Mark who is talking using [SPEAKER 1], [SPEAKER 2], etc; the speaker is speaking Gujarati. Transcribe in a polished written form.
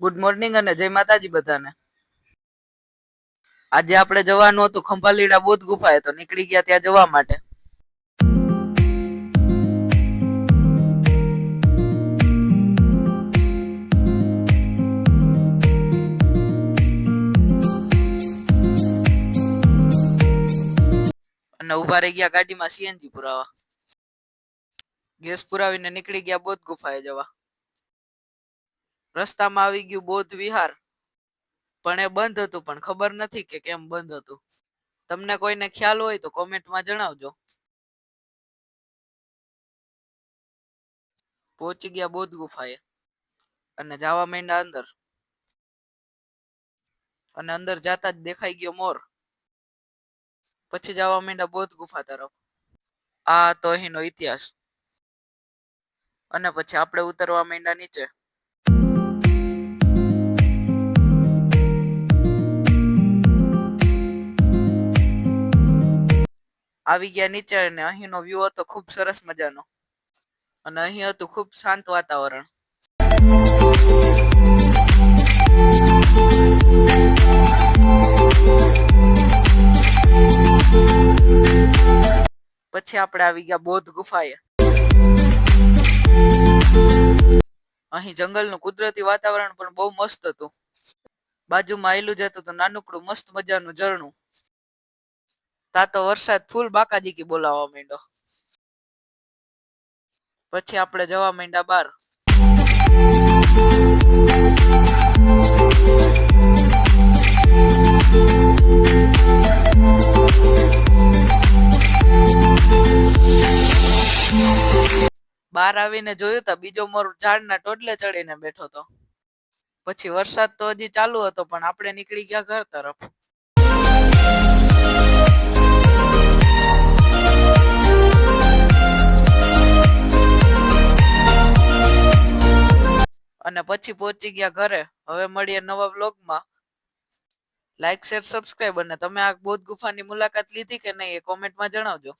[SPEAKER 1] ગુડ મોર્નિંગ અને જય માતાજી બધાને. આજે આપણે જવાનું હતું ખંભાલીડા બૌદ્ધ ગુફાએ, તો નીકળી ગયા ત્યાં જવા માટે. અને ઉભા રહી ગયા ગાડીમાં સીએનજી પુરાવા. ગેસ પુરાવીને નીકળી ગયા બૌદ્ધ ગુફાએ જવા. રસ્તામાં આવી ગયું બૌદ્ધ વિહાર, પણ એ બંધ હતું, પણ ખબર નથી કે કેમ બંધ હતું. તમને કોઈને ખ્યાલ હોય તો કોમેન્ટમાં જણાવજો. પહોંચી ગયા બૌદ્ધ ગુફાએ અને જવા માંડ્યા અંદર. અને અંદર જાતા જ દેખાઈ ગયો મોર. પછી જવા માંડ્યા બૌદ્ધ ગુફા તરફ. આ તો અહીંનો ઇતિહાસ. અને પછી આપણે ઉતરવા માંડ્યા નીચે. આવી ગયા નીચે અને અહીંનો વ્યૂ હતો ખૂબ સરસ મજાનો. અને અહીં હતું ખૂબ શાંત વાતાવરણ. પછી આપણે આવી ગયા બૌદ્ધ ગુફાએ. અહીં જંગલનું કુદરતી વાતાવરણ પણ બહુ મસ્ત હતું. બાજુમાં આવેલું જ હતું નાનકડું મસ્ત મજાનું ઝરણું. તા તો વરસાદ ફૂલ બાકાજીકી બોલાવવા માંડ્યો. પછી આપણે જવા માંડ્યા બહાર. બહાર આવીને જોયું તો બીજો મોર ઝાડના ટોડલે ચડીને બેઠો હતો. પછી વરસાદ તો હજી ચાલુ હતો, પણ આપણે નીકળી ગયા ઘર તરફ. અને પછી પહોંચી ગયા ઘરે. હવે મળીએ નવા વ્લોગમાં. Like, share, subscribe. અને તમે આ બૌદ્ધ ગુફાની મુલાકાત લીધી કે નહીં એ કોમેન્ટમાં જણાવજો.